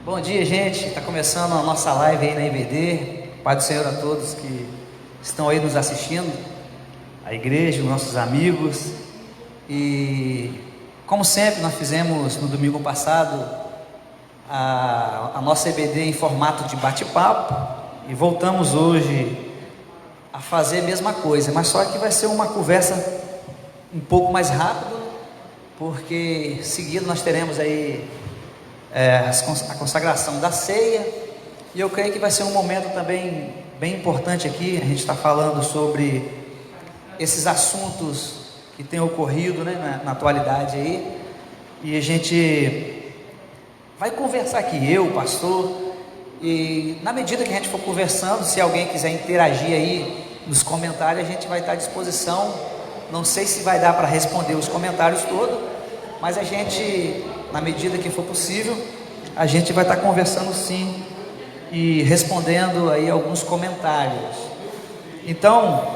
Bom dia, gente. Está começando a nossa live aí na IBD. Pai do Senhor a todos que estão aí nos assistindo, a igreja, os nossos amigos. E como sempre, nós fizemos no domingo passado a nossa IBD em formato de bate-papo e voltamos hoje a fazer a mesma coisa, mas só que vai ser uma conversa um pouco mais rápida, porque seguido nós teremos aí a consagração da ceia, e eu creio que vai ser um momento também bem importante aqui. A gente está falando sobre esses assuntos que têm ocorrido, né, na atualidade aí, e a gente vai conversar aqui, eu, pastor, e na medida que a gente for conversando, se alguém quiser interagir aí nos comentários, a gente vai estar à disposição. Não sei se vai dar para responder os comentários todos, mas a gente, na medida que for possível, a gente vai estar conversando sim e respondendo aí alguns comentários. Então,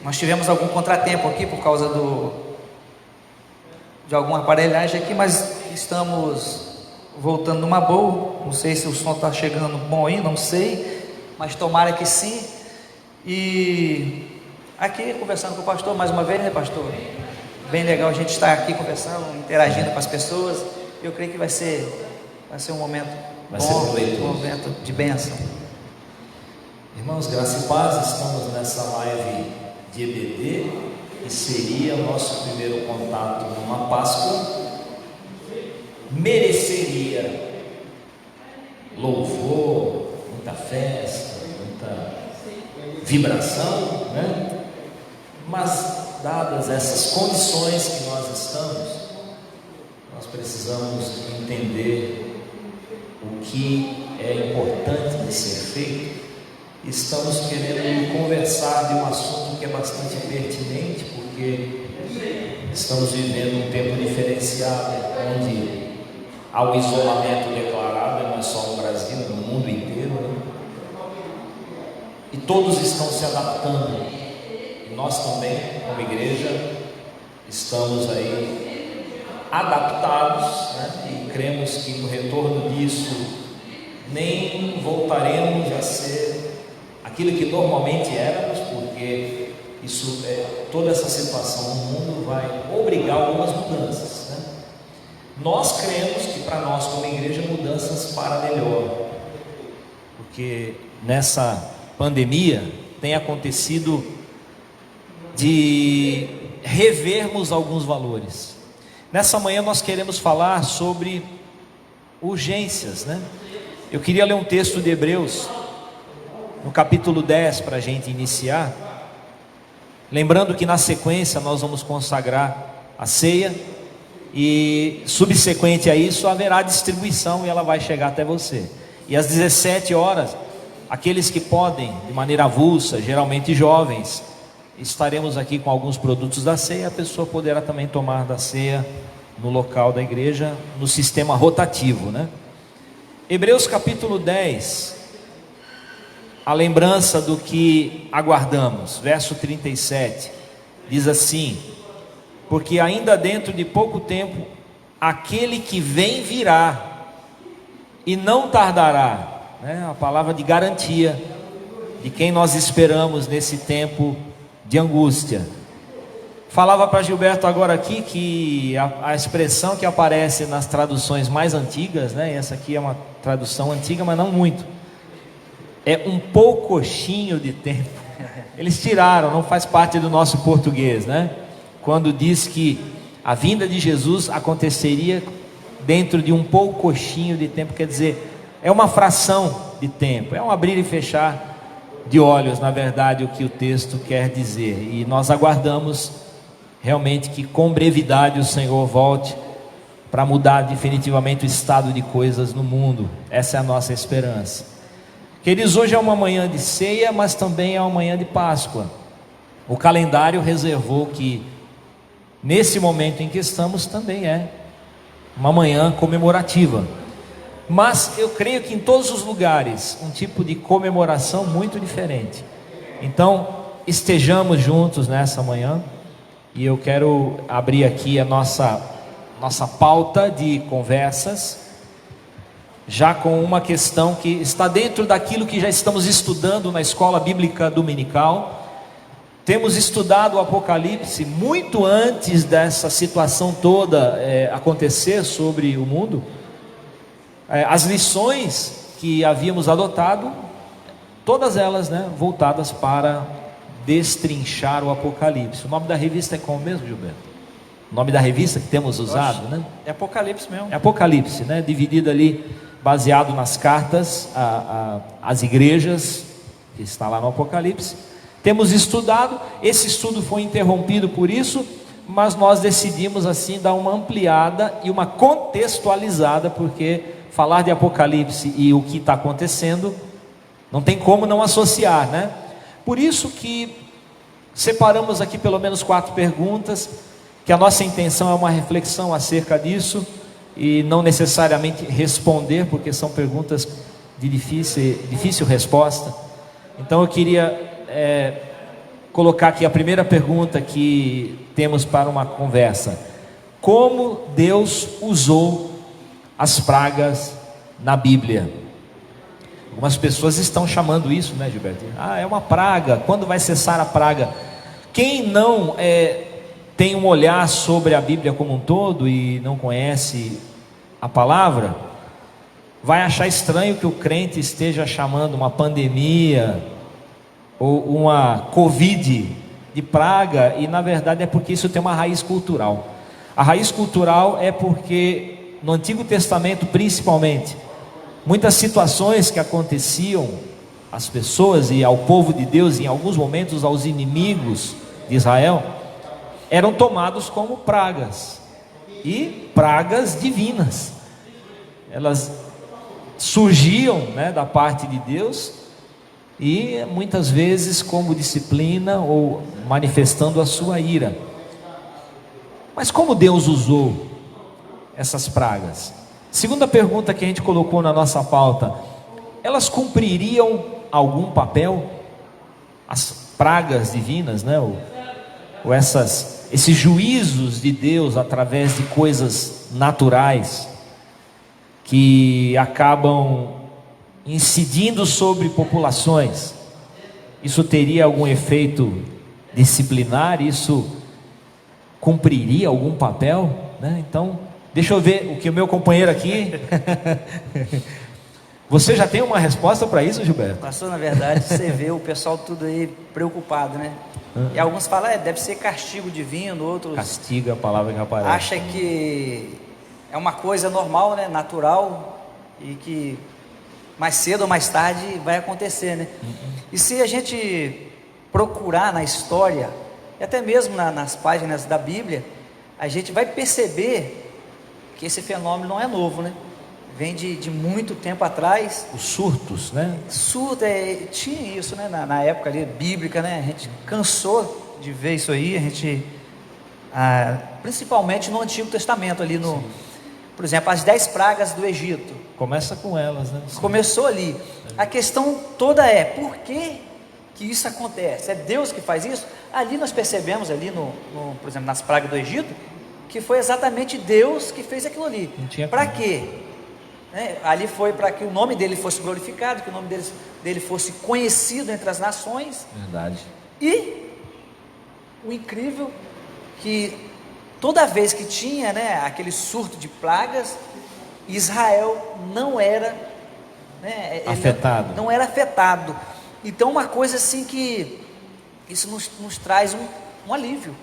nós tivemos algum contratempo aqui por causa de alguma aparelhagem aqui, mas estamos voltando numa boa. Não sei se o som está chegando bom aí, não sei, mas tomara que sim. E aqui conversando com o pastor mais uma vez, né, pastor? Bem legal a gente estar aqui conversando, interagindo com as pessoas. Eu creio que vai ser um momento bom, um momento de bênção. Irmãos, graça e paz, estamos nessa live de EBD, que seria o nosso primeiro contato numa Páscoa. Mereceria louvor, muita festa, muita vibração, né? Mas dadas essas condições que nós estamos, nós precisamos entender o que é importante de ser feito. Estamos querendo conversar de um assunto que é bastante pertinente, porque estamos vivendo um tempo diferenciado, onde há o isolamento declarado, não é só no Brasil, no mundo inteiro, né? E todos estão se adaptando. Nós também, como igreja, estamos aí adaptados, né? E cremos que no retorno disso nem voltaremos a ser aquilo que normalmente éramos, porque toda essa situação no mundo vai obrigar algumas mudanças, né? Nós cremos que para nós como igreja mudanças para melhor, porque nessa pandemia tem acontecido de revermos alguns valores. Nessa manhã nós queremos falar sobre urgências, né? Eu queria ler um texto de Hebreus, no capítulo 10, para a gente iniciar, lembrando que na sequência nós vamos consagrar a ceia, e subsequente a isso haverá distribuição, e ela vai chegar até você. E às 17 horas, aqueles que podem, de maneira avulsa, geralmente jovens, estaremos aqui com alguns produtos da ceia. A pessoa poderá também tomar da ceia no local da igreja, no sistema rotativo, né? Hebreus capítulo 10, a lembrança do que aguardamos, verso 37, diz assim: porque ainda dentro de pouco tempo, aquele que vem virá, e não tardará, né? A palavra de garantia, de quem nós esperamos nesse tempo de angústia. Falava para Gilberto agora aqui que a expressão que aparece nas traduções mais antigas, né? Essa aqui é uma tradução antiga, mas não muito, é um poucochinho de tempo. Eles tiraram, não faz parte do nosso português, né? Quando diz que a vinda de Jesus aconteceria dentro de um poucochinho de tempo, quer dizer, é uma fração de tempo, é um abrir e fechar de olhos, na verdade, o que o texto quer dizer. E nós aguardamos realmente que com brevidade o Senhor volte para mudar definitivamente o estado de coisas no mundo. Essa é a nossa esperança. Queridos, hoje é uma manhã de ceia, mas também é uma manhã de Páscoa. O calendário reservou que nesse momento em que estamos também é uma manhã comemorativa. Mas eu creio que em todos os lugares um tipo de comemoração muito diferente. Então estejamos juntos nessa manhã, e eu quero abrir aqui a nossa pauta de conversas. já com uma questão que está dentro daquilo que já estamos estudando na escola bíblica dominical. Temos estudado o Apocalipse muito antes dessa situação toda acontecer sobre o mundo. As lições que havíamos adotado, todas elas, né, voltadas para destrinchar o Apocalipse. O nome da revista é como mesmo, Gilberto? O nome da revista que temos usado, né? É Apocalipse mesmo. É Apocalipse, né? Dividido ali, baseado nas cartas às igrejas, que está lá no Apocalipse. Temos estudado, esse estudo foi interrompido por isso, mas nós decidimos assim dar uma ampliada e uma contextualizada, porque falar de Apocalipse e o que está acontecendo, não tem como não associar, né? Por isso que separamos aqui pelo menos 4 perguntas, que a nossa intenção é uma reflexão acerca disso, e não necessariamente responder, porque são perguntas de difícil resposta. Então eu queria colocar aqui a primeira pergunta que temos para uma conversa: como Deus usou as pragas na Bíblia? Algumas pessoas estão chamando isso, né, Gilberto? É uma praga, quando vai cessar a praga? Quem não tem um olhar sobre a Bíblia como um todo e não conhece a palavra, vai achar estranho que o crente esteja chamando uma pandemia ou uma Covid de praga, e na verdade é porque isso tem uma raiz cultural. A raiz cultural é porque no Antigo Testamento, principalmente, muitas situações que aconteciam às pessoas e ao povo de Deus, em alguns momentos aos inimigos de Israel, eram tomados como pragas, e pragas divinas. Elas surgiam, né, da parte de Deus, e muitas vezes como disciplina ou manifestando a sua ira. Mas como Deus usou essas pragas? Segunda pergunta que a gente colocou na nossa pauta: elas cumpririam algum papel? As pragas divinas, né? Ou esses juízos de Deus através de coisas naturais que acabam incidindo sobre populações, isso teria algum efeito disciplinar? Isso cumpriria algum papel, né? Então, deixa eu ver o que o meu companheiro aqui você já tem uma resposta para isso, Gilberto? Pastor, na verdade, você vê o pessoal tudo aí preocupado, né? E alguns falam, deve ser castigo divino, outros... Castigo é a palavra que aparece. Acha que é uma coisa normal, né? Natural, e que mais cedo ou mais tarde vai acontecer, né? E se a gente procurar na história, e até mesmo nas páginas da Bíblia, a gente vai perceber que esse fenômeno não é novo, né? Vem de muito tempo atrás. Os surtos, né? Surto, tinha isso, né? Na época ali, bíblica, né? A gente cansou de ver isso aí. A gente, principalmente no Antigo Testamento, ali no... Sim. Por exemplo, as 10 pragas do Egito. Começa com elas, né? Sim. Começou ali. A questão toda é, por que isso acontece? É Deus que faz isso? Ali nós percebemos, ali por exemplo, nas pragas do Egito, que foi exatamente Deus que fez aquilo ali. Para quê? Ali foi para que o nome dele fosse glorificado, que o nome dele fosse conhecido entre as nações. Verdade. E o incrível que toda vez que tinha, né, aquele surto de pragas, Israel não era, né, afetado. Não era afetado. Então uma coisa assim que isso nos traz um alívio,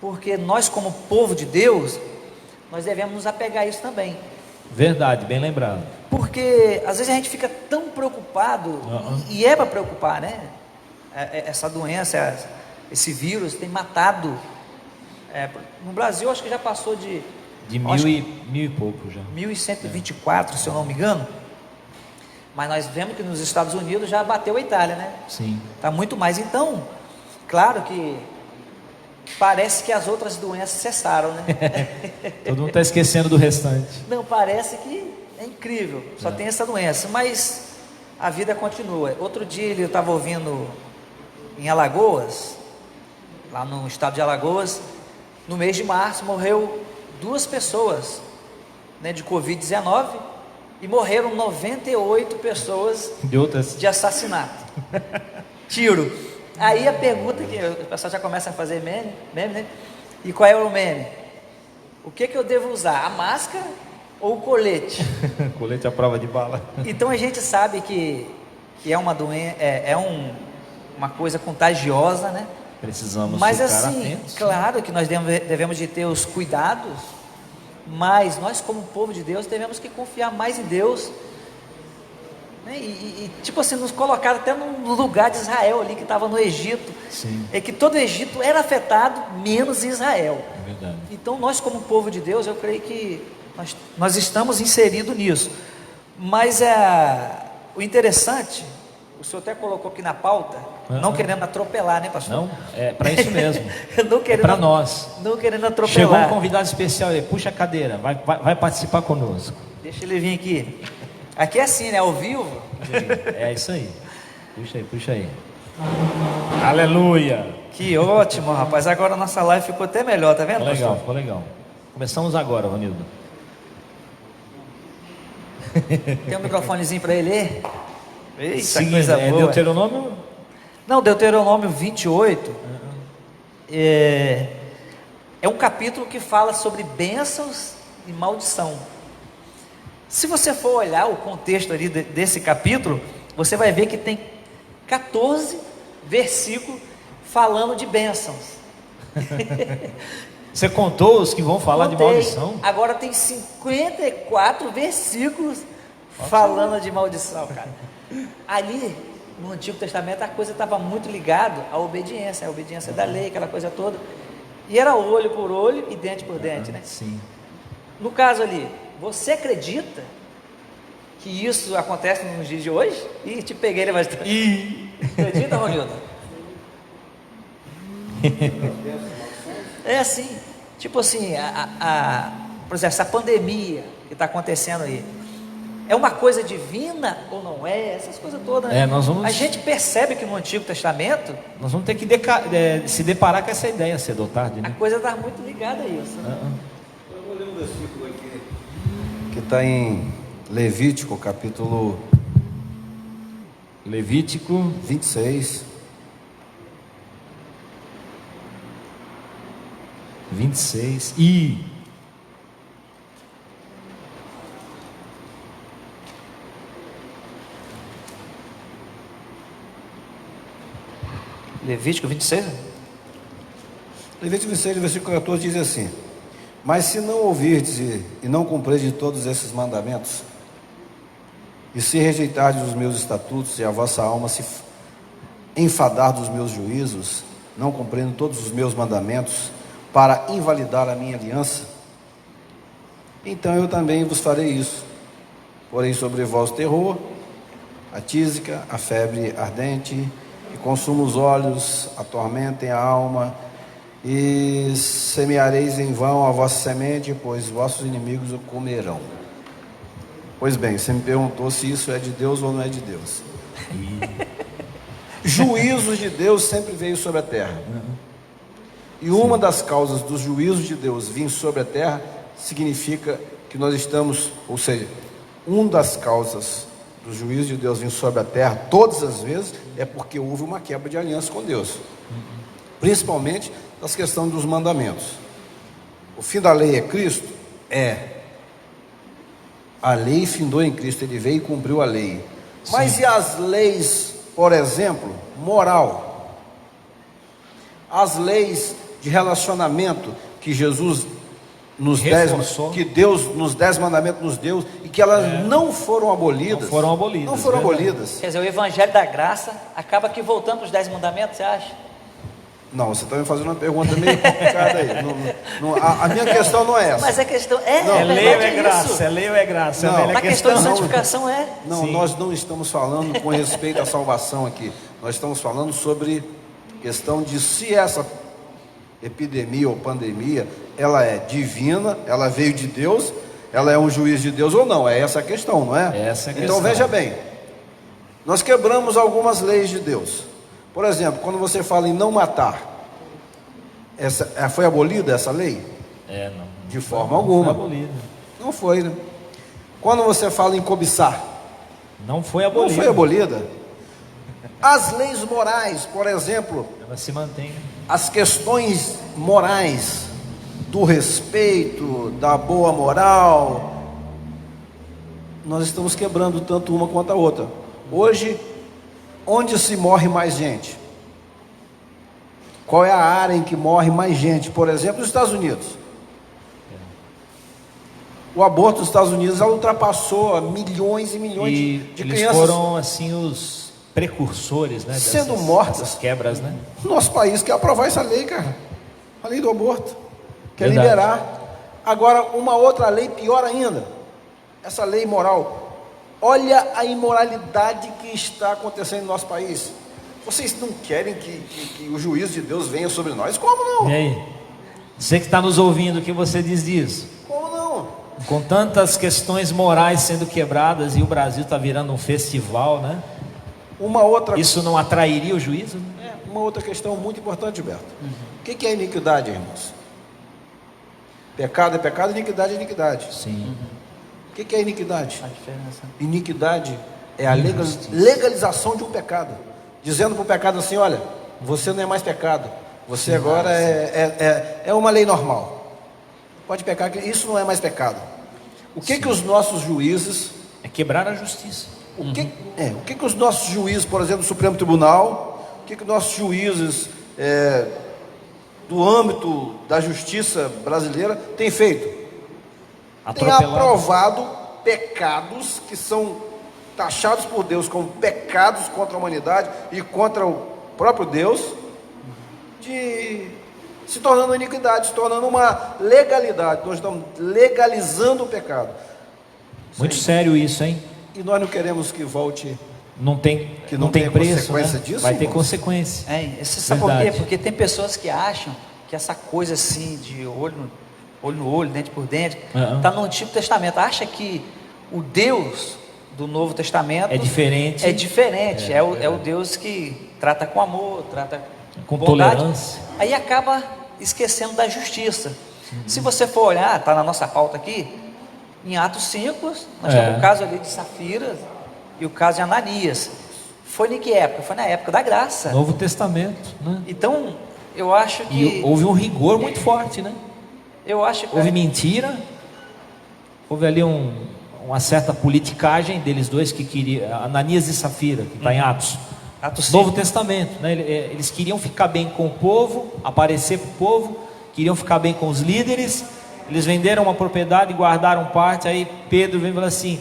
porque nós, como povo de Deus, nós devemos nos apegar a isso também. Verdade, bem lembrado. Porque às vezes a gente fica tão preocupado, e é para preocupar, né? Essa doença, esse vírus tem matado. No Brasil, acho que já passou de mil e pouco já. 1.124, se eu não me engano. Mas nós vemos que nos Estados Unidos já bateu a Itália, né? Sim. Está muito mais. Então, claro que parece que as outras doenças cessaram, né? Todo mundo está esquecendo do restante. Não, parece que é incrível, só tem essa doença, mas a vida continua. Outro dia eu estava ouvindo em Alagoas, lá no estado de Alagoas, no mês de março morreu 2 pessoas, né, de Covid-19, e morreram 98 pessoas De outras. de assassinato. Tiro. Aí a pergunta que o pessoal já começa a fazer meme, né? E qual é o meme? O que eu devo usar? A máscara ou o colete? Colete à prova de bala. Então a gente sabe que é uma doença, uma coisa contagiosa, né? Precisamos Mas ficar assim, atentos. claro que nós devemos de ter os cuidados, mas nós como povo de Deus devemos que confiar mais em Deus, né? Tipo assim, nos colocar até no lugar de Israel ali que estava no Egito. Sim. É que todo o Egito era afetado, menos Israel. É verdade. Então nós como povo de Deus, eu creio que nós estamos inseridos nisso. Mas o interessante, o senhor até colocou aqui na pauta, não querendo atropelar, né, pastor? Não, é para isso mesmo. Não É querendo, para nós. não querendo Chegou um atropelar. convidado especial aí, puxa a cadeira, vai participar conosco. Deixa ele vir aqui. Aqui é assim, né? Ao vivo. É isso aí. Puxa aí. Aleluia. Que ótimo, rapaz. Agora a nossa live ficou até melhor, tá vendo, pastor? Ficou legal. Começamos agora, Ronildo. Tem um microfonezinho para ele? Eita, Sim, coisa boa. Deuteronômio? Não, Deuteronômio 28 é um capítulo que fala sobre bênçãos e maldição. Se você for olhar o contexto ali desse capítulo, você vai ver que tem 14 versículos falando de bênçãos. Você contou os que vão falar de Contei. maldição? Agora tem 54 versículos falando de maldição, cara. Ali, no Antigo Testamento, a coisa estava muito ligada à obediência, a obediência da lei, aquela coisa toda. E era olho por olho e dente por dente, né? Sim. No caso ali, você acredita que isso acontece nos dias de hoje? Ih, te peguei, né, bastante. Acredita, Ronildo? É assim, tipo assim, por exemplo, essa pandemia que está acontecendo aí, é uma coisa divina ou não é? Essas coisas todas. A gente percebe que no Antigo Testamento Nós vamos ter que se deparar com essa ideia cedo ou tarde, a né? coisa está muito ligada a isso. Eu vou ler um versículo aqui que está em Levítico, capítulo Levítico 26. 26. Levítico 26? Levítico 26, versículo 14 diz assim: mas se não ouvirdes e não cumprirdes todos esses mandamentos, e se rejeitardes os meus estatutos, e a vossa alma se enfadar dos meus juízos, não cumprindo todos os meus mandamentos, para invalidar a minha aliança, então eu também vos farei isso. Porém sobre vós terror, a tísica, a febre ardente, que consuma os olhos, atormentem a alma, e semeareis em vão a vossa semente, pois vossos inimigos o comerão. Pois bem, você me perguntou se isso é de Deus ou não é de Deus. Juízos de Deus sempre veio sobre a terra. E uma das causas dos juízos de Deus vir sobre a terra significa que nós estamos, ou seja, uma das causas dos juízos de Deus vir sobre a terra todas as vezes é porque houve uma quebra de aliança com Deus, principalmente nas questões dos mandamentos. O fim da lei é Cristo? A lei findou em Cristo, ele veio e cumpriu a lei. Mas e as leis, por exemplo, moral? As leis de relacionamento que Jesus nos que Deus nos 10 mandamentos nos deu, e que elas não foram abolidas. Não foram abolidas. Quer dizer, o Evangelho da Graça acaba aqui voltando para os 10 mandamentos, você acha? Não, você está me fazendo uma pergunta meio complicada aí. A minha questão não é essa. Mas a questão é lei ou é graça? É lei ou é graça? Não, a questão de santificação Não, nós não estamos falando com respeito à salvação aqui. Nós estamos falando sobre questão de se essa epidemia ou pandemia, ela é divina, ela veio de Deus, ela é um juiz de Deus ou não. É essa a questão, não é? Essa é a então questão. veja bem, nós quebramos algumas leis de Deus. Por exemplo, quando você fala em não matar, foi abolida essa lei? Não. De forma alguma. Foi abolida. Não foi, né? Quando você fala em cobiçar, Não foi não abolida. foi abolida. As leis morais, por exemplo, Ela se mantém. as questões morais do respeito, da boa moral, nós estamos quebrando tanto uma quanto a outra. Hoje, onde se morre mais gente? Qual é a área em que morre mais gente? Por exemplo, nos Estados Unidos. O aborto nos Estados Unidos já ultrapassou a milhões e milhões E de eles crianças foram assim os precursores, né? sendo mortas. dessas quebras, né? Nosso país quer aprovar essa lei, cara. A lei do aborto. Quer Verdade. liberar. Agora, uma outra lei pior ainda. Essa lei moral. Olha a imoralidade que está acontecendo no nosso país. Vocês não querem que o juízo de Deus venha sobre nós? Como não? E aí? Você que está nos ouvindo, o que você diz disso? Como não? Com tantas questões morais sendo quebradas e o Brasil está virando um festival, né? Uma outra, Isso não atrairia o juízo? Né? uma outra questão muito importante, Gilberto. O que é iniquidade, irmãos? Pecado é pecado, iniquidade é iniquidade. Sim. O que é iniquidade? A diferença. Iniquidade é a legalização de um pecado, dizendo para o pecado assim: olha, você não é mais pecado, você agora é uma lei normal, pode pecar, isso não é mais pecado. O que os nossos juízes, É quebrar a justiça. o que os nossos juízes, por exemplo, do Supremo Tribunal, o que os nossos juízes do âmbito da justiça brasileira têm feito? Tem Atropelado. aprovado pecados que são taxados por Deus como pecados contra a humanidade e contra o próprio Deus, se tornando iniquidade, se tornando uma legalidade. Nós estamos legalizando o pecado. Muito sério isso, hein? E nós não queremos que volte. Não tem, Que não não tem tenha preço, consequência né? disso, Vai ter irmãos? consequência. Você sabe por quê? Verdade. Porque tem pessoas que acham que essa coisa assim de olho no olho, dente por dente, está no Antigo Testamento. Acha que o Deus do Novo Testamento É diferente. É diferente. É o Deus que trata com amor, trata Com bondade. tolerância. Aí acaba esquecendo da justiça. Se você for olhar, está na nossa pauta aqui, em Atos 5, nós temos o caso ali de Safira e o caso de Ananias. Foi em que época? Foi na época da graça. Novo Testamento, né? Então, eu acho que... E houve um rigor muito forte, né? Eu acho que... Houve mentira, houve ali uma certa politicagem deles dois que queriam, Ananias e Safira, que está em Atos. Atos Novo 5. Testamento, né? Eles queriam ficar bem com o povo, aparecer para o povo, queriam ficar bem com os líderes. Eles venderam uma propriedade, guardaram parte. Aí Pedro vem e fala assim: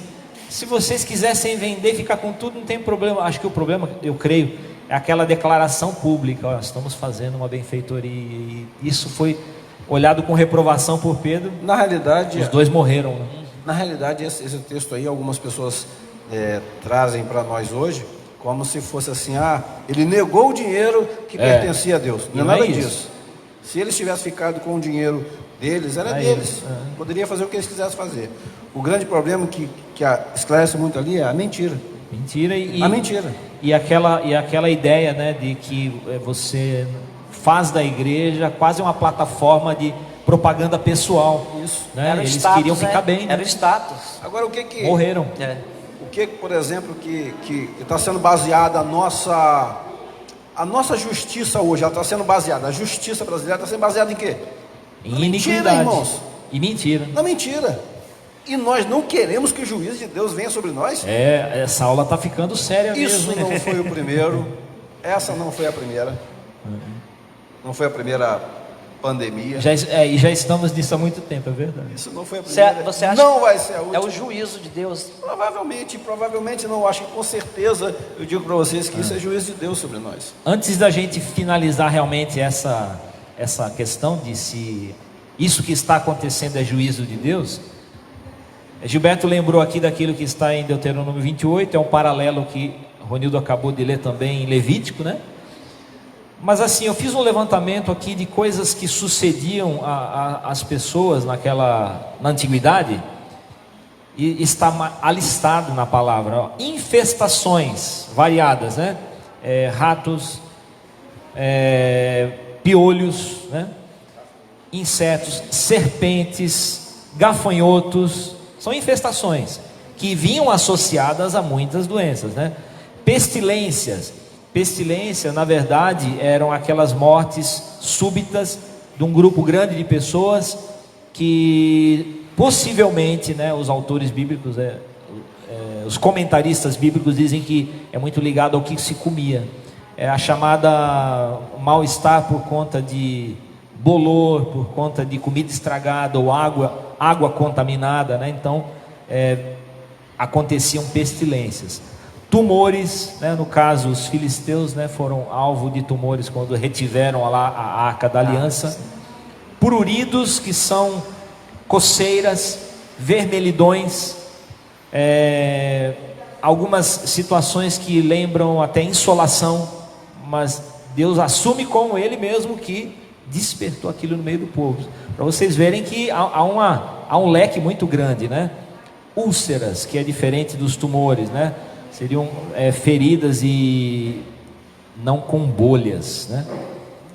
se vocês quisessem vender e ficar com tudo, não tem problema. Acho que o problema, eu creio, é aquela declaração pública: ó, estamos fazendo uma benfeitoria. E isso foi olhado com reprovação por Pedro. Na realidade, Os dois morreram, né? Na realidade, esse texto aí, algumas pessoas trazem para nós hoje, como se fosse assim: ele negou o dinheiro que pertencia a Deus. Não é não é nada isso. disso. Se eles tivessem ficado com o dinheiro deles, era É deles. isso, Poderia fazer o que eles quisessem fazer. O grande problema que esclarece muito ali é a mentira. Mentira A mentira. E aquela ideia, né, de que você faz da igreja quase uma plataforma de propaganda pessoal. Isso. Né? Era o Eles status, queriam ficar bem, né? Era o status. Agora, Morreram. por exemplo, que está sendo baseada a nossa justiça hoje, ela está sendo baseada, a justiça brasileira está sendo baseada em quê? Em Mentira, iniquidade. irmãos. E mentira. Na mentira. E nós não queremos que o juízo de Deus venha sobre nós. Essa aula está ficando séria Isso mesmo. não foi o primeiro. Essa não foi a primeira. Não foi a primeira pandemia. E já estamos nisso há muito tempo, é verdade. Isso não foi a primeira. Você acha não que vai ser a última. é o juízo de Deus? Provavelmente não. Acho que com certeza eu digo para vocês que isso é juízo de Deus sobre nós. Antes da gente finalizar realmente essa questão de se isso que está acontecendo é juízo de Deus, Gilberto lembrou aqui daquilo que está em Deuteronômio 28, é um paralelo que Ronildo acabou de ler também em Levítico, né? Mas assim, eu fiz um levantamento aqui de coisas que sucediam às pessoas na antiguidade, e está alistado na palavra, ó, infestações variadas, né? Ratos, piolhos, né? Insetos, serpentes, gafanhotos, são infestações. que vinham associadas a muitas doenças, né? Pestilências. Pestilência, na verdade, eram aquelas mortes súbitas de um grupo grande de pessoas que possivelmente, né, os autores bíblicos, os comentaristas bíblicos dizem que é muito ligado ao que se comia. É a chamada mal-estar por conta de bolor, por conta de comida estragada ou água contaminada, né? Então, aconteciam pestilências. Tumores, né? No caso, os filisteus, né, foram alvo de tumores quando retiveram lá a Arca da Aliança. Pruridos, que são coceiras, vermelhidões, algumas situações que lembram até insolação, mas Deus assume como Ele mesmo que despertou aquilo no meio do povo, para vocês verem que há um leque muito grande, né? Úlceras, que é diferente dos tumores, né? Seriam feridas e não com bolhas, né?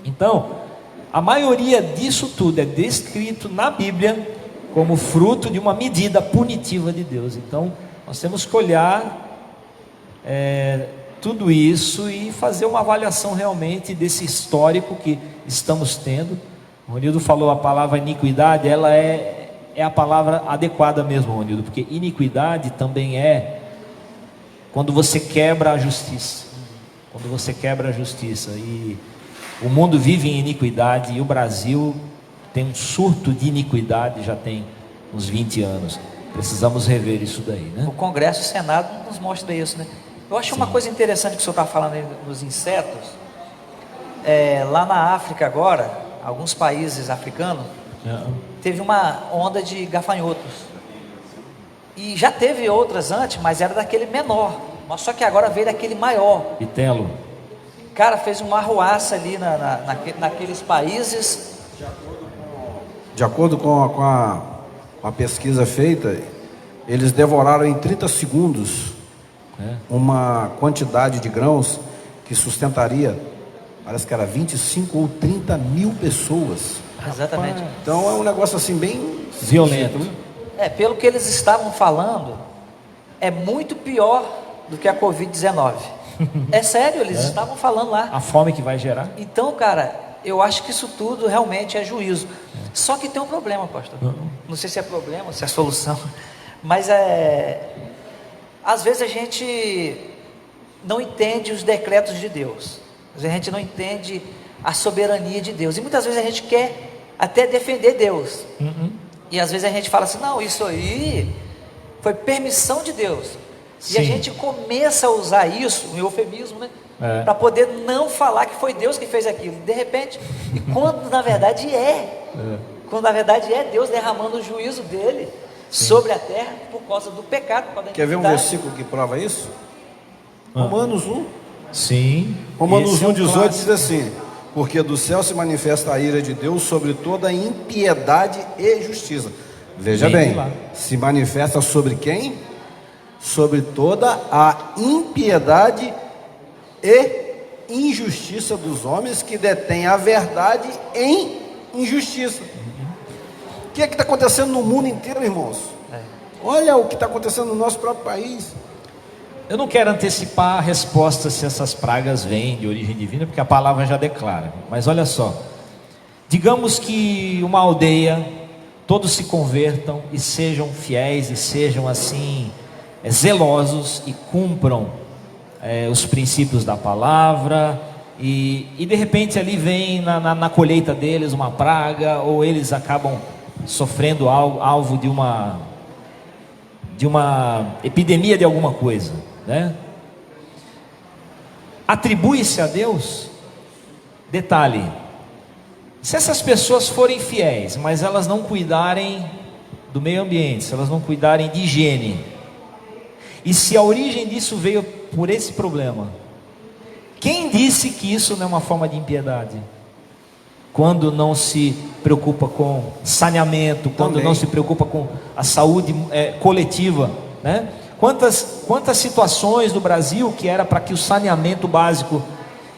Então, a maioria disso tudo é descrito na Bíblia como fruto de uma medida punitiva de Deus. Então, nós temos que olhar tudo isso e fazer uma avaliação realmente desse histórico que estamos tendo. O Ronildo falou a palavra iniquidade, ela é a palavra adequada mesmo, Ronildo, porque iniquidade também é quando você quebra a justiça. Quando você quebra a justiça. E o mundo vive em iniquidade e o Brasil tem um surto de iniquidade já tem uns 20 anos. Precisamos rever isso daí, né? O Congresso e o Senado nos mostra isso, né? Eu acho uma coisa interessante que o senhor está falando aí dos insetos. Lá na África agora, alguns países africanos, teve uma onda de gafanhotos. E já teve outras antes, mas era daquele menor. Mas só que agora veio daquele maior. Bitelo. Cara, fez uma arruaça ali naqueles países. De acordo com a pesquisa feita, eles devoraram em 30 segundos uma quantidade de grãos que sustentaria, parece que era 25 ou 30 mil pessoas. Exatamente. Então é um negócio assim bem violento. Pelo que eles estavam falando, é muito pior do que a Covid-19. É sério, eles estavam falando lá. A fome que vai gerar. Então, cara, eu acho que isso tudo realmente é juízo. Só que tem um problema, pastor. Não sei se é problema, se é solução, mas às vezes a gente não entende os decretos de Deus. Às vezes a gente não entende a soberania de Deus. E muitas vezes a gente quer até defender Deus. E às vezes a gente fala assim, não, isso aí foi permissão de Deus. Sim. E a gente começa a usar isso, um eufemismo, né? Para poder não falar que foi Deus que fez aquilo. De repente, e quando na verdade quando na verdade é Deus derramando o juízo dele sobre a terra por causa do pecado. Quer ver um versículo que prova isso? Romanos 1. Sim. Romanos 1,18 diz assim: porque do céu se manifesta a ira de Deus sobre toda impiedade e justiça. Veja bem, se manifesta sobre quem? Sobre toda a impiedade e injustiça dos homens que detêm a verdade em injustiça. O que é que está acontecendo no mundo inteiro, irmãos? Olha o que está acontecendo no nosso próprio país. Eu não quero antecipar a resposta se essas pragas vêm de origem divina, porque a palavra já declara. Mas olha só, digamos que uma aldeia, todos se convertam e sejam fiéis e sejam assim zelosos e cumpram os princípios da palavra, e de repente ali vem na colheita deles uma praga, ou eles acabam sofrendo alvo de uma epidemia de alguma coisa, né? Atribui-se a Deus, detalhe, se essas pessoas forem fiéis, mas elas não cuidarem do meio ambiente, se elas não cuidarem de higiene, e se a origem disso veio por esse problema, quem disse que isso não é uma forma de impiedade? Quando não se preocupa com saneamento, quando não se preocupa com a saúde coletiva, né? Quantas situações no Brasil que era para que o saneamento básico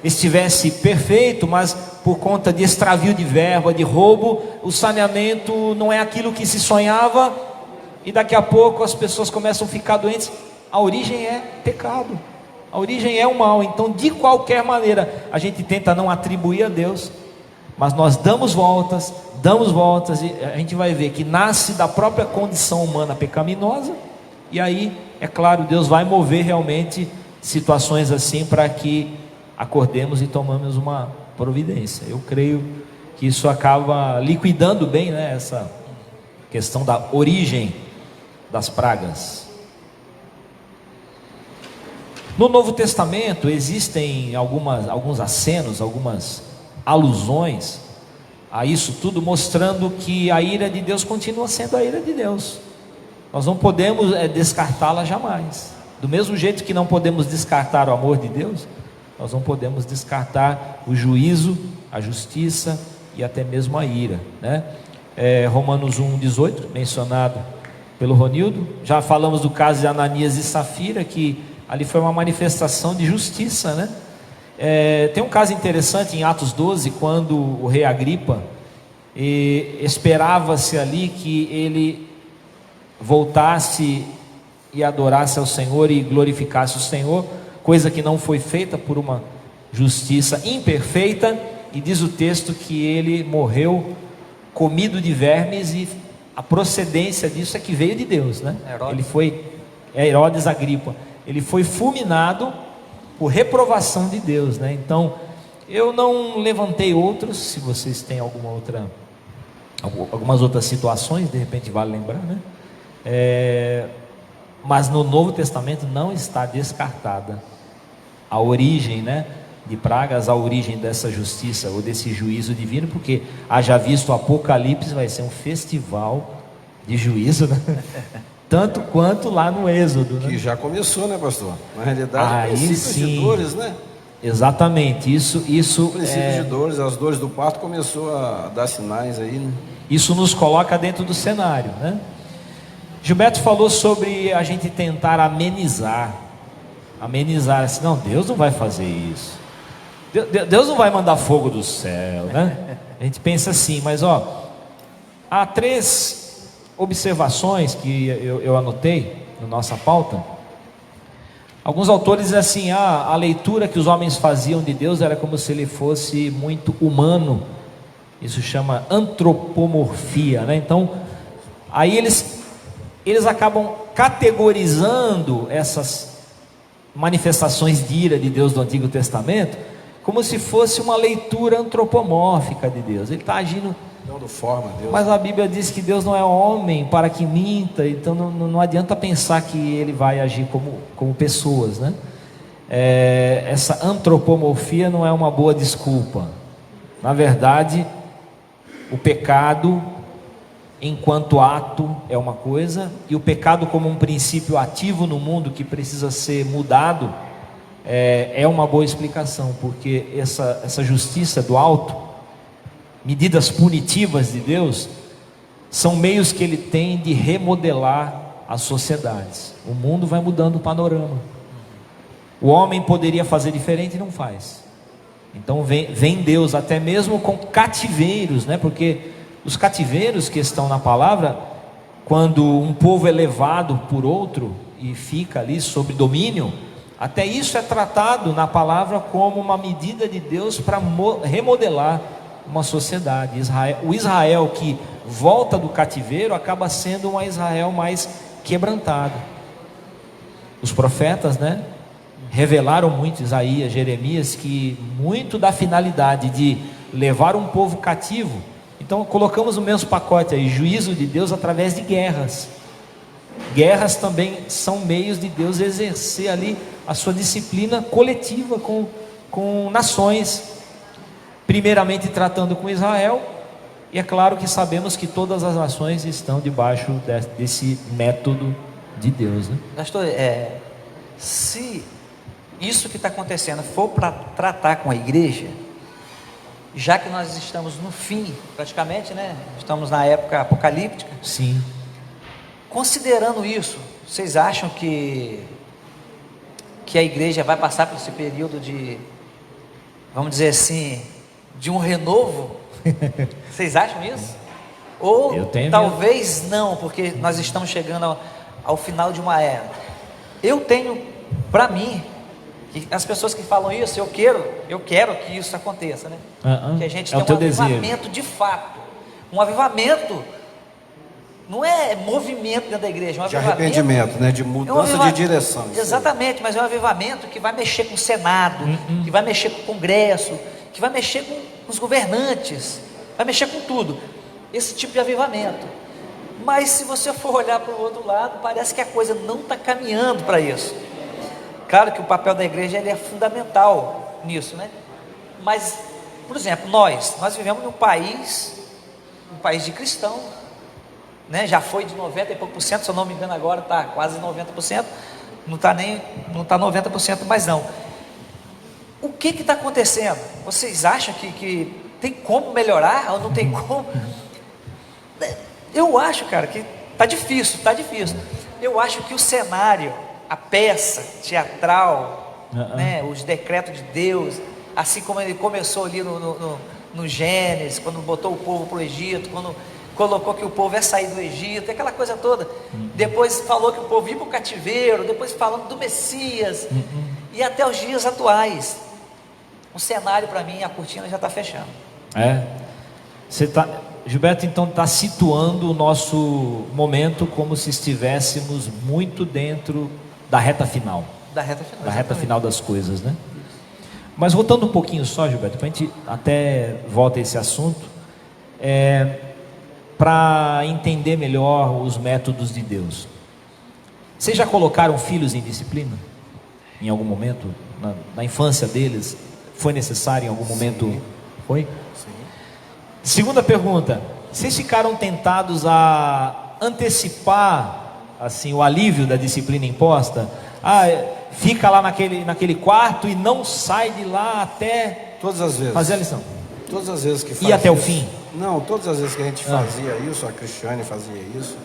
estivesse perfeito, mas por conta de extravio de verba, de roubo, o saneamento não é aquilo que se sonhava, e daqui a pouco as pessoas começam a ficar doentes. A origem é pecado, a origem é o mal. Então, de qualquer maneira, a gente tenta não atribuir a Deus, mas nós damos voltas, e a gente vai ver que nasce da própria condição humana pecaminosa, e aí, é claro, Deus vai mover realmente situações assim para que acordemos e tomamos uma providência. Eu creio que isso acaba liquidando bem, né, essa questão da origem das pragas. No Novo Testamento existem alguns acenos, algumas alusões a isso tudo, mostrando que a ira de Deus continua sendo a ira de Deus. Nós não podemos descartá-la jamais. Do mesmo jeito que não podemos descartar o amor de Deus, nós não podemos descartar o juízo, a justiça e até mesmo a ira, né? Romanos 1,18, mencionado pelo Ronildo. Já falamos do caso de Ananias e Safira, que ali foi uma manifestação de justiça, né? Tem um caso interessante em Atos 12, quando o rei Agripa, esperava-se ali que ele voltasse e adorasse ao Senhor e glorificasse o Senhor, coisa que não foi feita por uma justiça imperfeita, e diz o texto que ele morreu comido de vermes, e a procedência disso é que veio de Deus, né? Herodes Agripa, ele foi fulminado por reprovação de Deus, né? Então, eu não levantei outros. Se vocês têm algumas outras situações, de repente vale lembrar, né? Mas no Novo Testamento não está descartada a origem, né, de pragas, a origem dessa justiça ou desse juízo divino, porque haja visto o Apocalipse vai ser um festival de juízo, né? Tanto quanto lá no Êxodo, né? Que já começou, né, pastor? Na realidade, aí sim, de dores, né? Exatamente, isso o princípio de dores, as dores do parto começou a dar sinais aí, né? Isso nos coloca dentro do cenário, né? Gilberto falou sobre a gente tentar amenizar, assim, não, Deus não vai fazer isso, Deus não vai mandar fogo do céu, né? A gente pensa assim, mas há 3 observações que eu anotei na nossa pauta. Alguns autores dizem assim, a leitura que os homens faziam de Deus era como se ele fosse muito humano, isso chama antropomorfia, né? Então, aí eles acabam categorizando essas manifestações de ira de Deus do Antigo Testamento como se fosse uma leitura antropomórfica de Deus. Ele está agindo, dando forma a Deus. Mas a Bíblia diz que Deus não é homem para que minta, então não adianta pensar que ele vai agir como pessoas, né? Essa antropomorfia não é uma boa desculpa. Na verdade, o pecado enquanto ato é uma coisa, e o pecado como um princípio ativo no mundo que precisa ser mudado é uma boa explicação, porque essa justiça do alto, medidas punitivas de Deus, são meios que ele tem de remodelar as sociedades. O mundo vai mudando o panorama. O homem poderia fazer diferente e não faz. Então vem Deus até mesmo com cativeiros, né? Porque os cativeiros que estão na palavra, quando um povo é levado por outro e fica ali sob domínio, até isso é tratado na palavra como uma medida de Deus para remodelar uma sociedade. O Israel que volta do cativeiro acaba sendo um Israel mais quebrantado. Os profetas, né, revelaram muito, Isaías, Jeremias, que muito da finalidade de levar um povo cativo. Então colocamos no mesmo pacote aí, juízo de Deus através de guerras. Guerras também são meios de Deus exercer ali a sua disciplina coletiva com nações, primeiramente tratando com Israel, e é claro que sabemos que todas as nações estão debaixo desse método de Deus, né? Pastor, se isso que está acontecendo for para tratar com a igreja, já que nós estamos no fim, praticamente, né? Estamos na época apocalíptica. Sim. Considerando isso, vocês acham que a igreja vai passar por esse período de, vamos dizer assim, de um renovo? Vocês acham isso? Ou Eu tenho talvez não, porque nós estamos chegando ao final de uma era. Eu tenho para mim, que as pessoas que falam isso, eu quero que isso aconteça, né? Que a gente É o tenha teu um desejo. avivamento de fato. Um avivamento não é movimento dentro da igreja, é um De avivamento, arrependimento, né? De mudança de direção. Isso aí. Exatamente, mas é um avivamento que vai mexer com o Senado, que vai mexer com o Congresso, que vai mexer com os governantes, vai mexer com tudo. Esse tipo de avivamento. Mas se você for olhar para o outro lado, parece que a coisa não está caminhando para isso. Claro que o papel da igreja ele é fundamental nisso, né? Mas, por exemplo, nós vivemos num país de cristão, né? Já foi de 90 e pouco por cento, se eu não me engano agora está quase 90%, não está 90% mais não. O que está acontecendo? Vocês acham que tem como melhorar ou não tem como? Eu acho, cara, que está difícil. Eu acho que o cenário, a peça teatral, né, os decretos de Deus, assim como ele começou ali no Gênesis, quando botou o povo para o Egito, quando colocou que o povo ia sair do Egito, aquela coisa toda. Depois falou que o povo ia para o cativeiro, depois falando do Messias, e até os dias atuais. O cenário, para mim, a cortina já está fechando. Gilberto, então, está situando o nosso momento como se estivéssemos muito dentro da reta final. Da reta final das coisas, né? Mas voltando um pouquinho só, Gilberto, para a gente até volta a esse assunto, para entender melhor os métodos de Deus. Vocês já colocaram filhos em disciplina? Em algum momento? Na infância deles? Foi necessário em algum momento? Sim. Foi? Segunda pergunta: vocês ficaram tentados a antecipar assim o alívio da disciplina imposta? Fica lá naquele quarto e não sai de lá até Todas as vezes. fazer a lição. Todas as vezes que E até o fim? Não, todas as vezes que a gente fazia isso, a Cristiane fazia isso,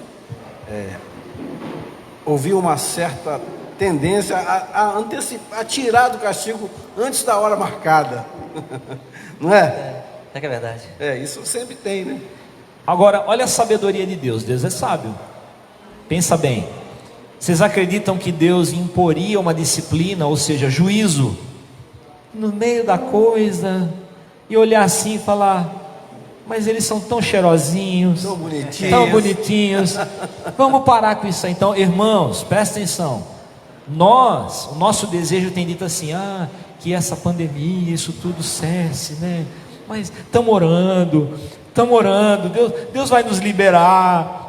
havia uma certa tendência a antecipar, a tirar do castigo antes da hora marcada. Não é? É que é verdade. Isso sempre tem, né? Agora, olha a sabedoria de Deus. Deus é sábio. Pensa bem. Vocês acreditam que Deus imporia uma disciplina, ou seja, juízo, no meio da coisa, e olhar assim e falar: mas eles são tão cheirosinhos, tão bonitinhos, vamos parar com isso aí. Então, irmãos, presta atenção. O nosso desejo tem dito assim: que essa pandemia, isso tudo cesse, né? Mas estamos orando, Deus vai nos liberar.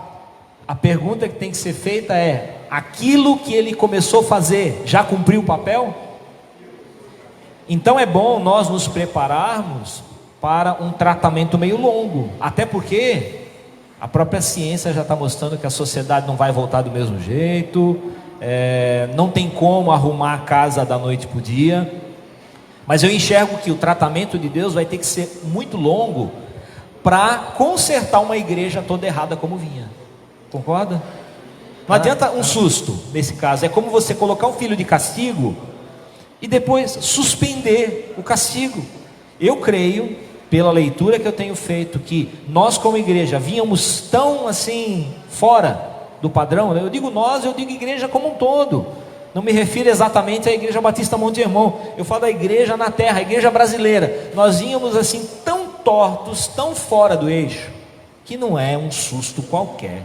A pergunta que tem que ser feita é: aquilo que ele começou a fazer, já cumpriu o papel? Então é bom nós nos prepararmos para um tratamento meio longo, até porque a própria ciência já está mostrando que a sociedade não vai voltar do mesmo jeito, não tem como arrumar a casa da noite para o dia. Mas eu enxergo que o tratamento de Deus vai ter que ser muito longo para consertar uma igreja toda errada como vinha. Concorda? Não adianta um susto nesse caso. É como você colocar um filho de castigo e depois suspender o castigo. Eu creio, pela leitura que eu tenho feito, que nós como igreja vínhamos tão assim fora do padrão. Eu digo nós, eu digo igreja como um todo. Não me refiro exatamente à Igreja Batista Monte Hermon. Eu falo da igreja na terra, a igreja brasileira. Nós vínhamos assim tão tortos, tão fora do eixo, que não é um susto qualquer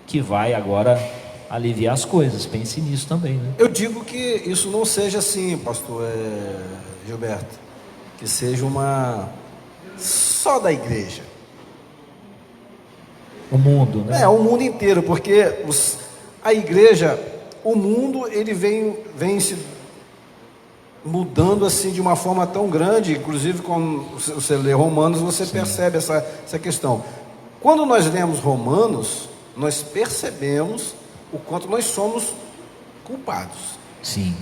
que vai agora aliviar as coisas. Pense nisso também, né? Eu digo que isso não seja assim, pastor Gilberto, que seja uma só da igreja. O mundo, né? O mundo inteiro, porque a igreja, o mundo, ele vem se mudando assim de uma forma tão grande. Inclusive, quando você lê Romanos, você percebe essa questão. Quando nós lemos Romanos, nós percebemos o quanto nós somos culpados. Sim.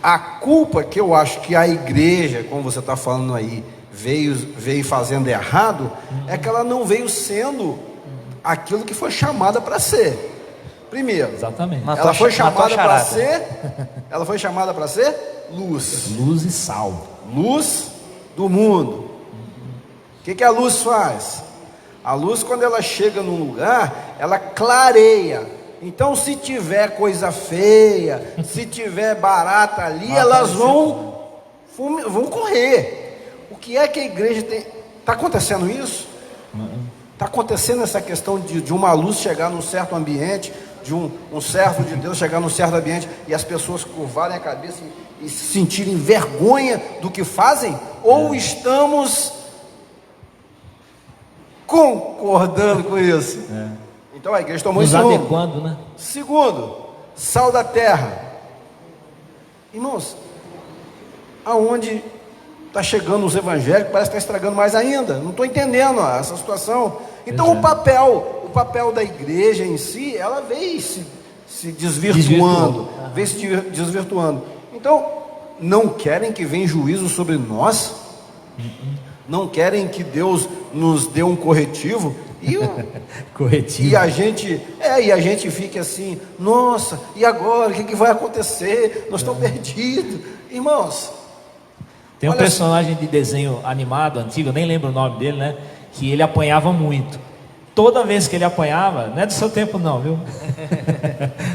A culpa que eu acho que a igreja, como você está falando aí, veio fazendo errado, é que ela não veio sendo aquilo que foi chamada para ser. Primeiro, exatamente. Ela foi chamada para ser luz. Luz e sal. Luz do mundo. O que a luz faz? A luz, quando ela chega num lugar, ela clareia. Então, se tiver coisa feia, se tiver barata ali, elas vão correr. O que é que a igreja tem? Está acontecendo isso? Está acontecendo essa questão de uma luz chegar num certo ambiente, de um servo de Deus chegar num certo ambiente e as pessoas curvarem a cabeça e se sentirem vergonha do que fazem? Ou estamos concordando com isso? Então a igreja tomou Nos isso. adequando, né? Segundo, sal da terra. Irmãos, aonde está chegando os evangélicos, parece que está estragando mais ainda. Não estou entendendo essa situação. Então o papel da igreja em si, ela veio se desvirtuando, veio se desvirtuando. Então, não querem que venha juízo sobre nós? Não querem que Deus nos dê um corretivo? Corretivo. E a gente fica assim, nossa, e agora? O que vai acontecer? Nós estamos perdidos. Irmãos, tem um personagem de desenho animado, antigo, eu nem lembro o nome dele, né? Que ele apanhava muito. Toda vez que ele apanhava, não é do seu tempo não, viu?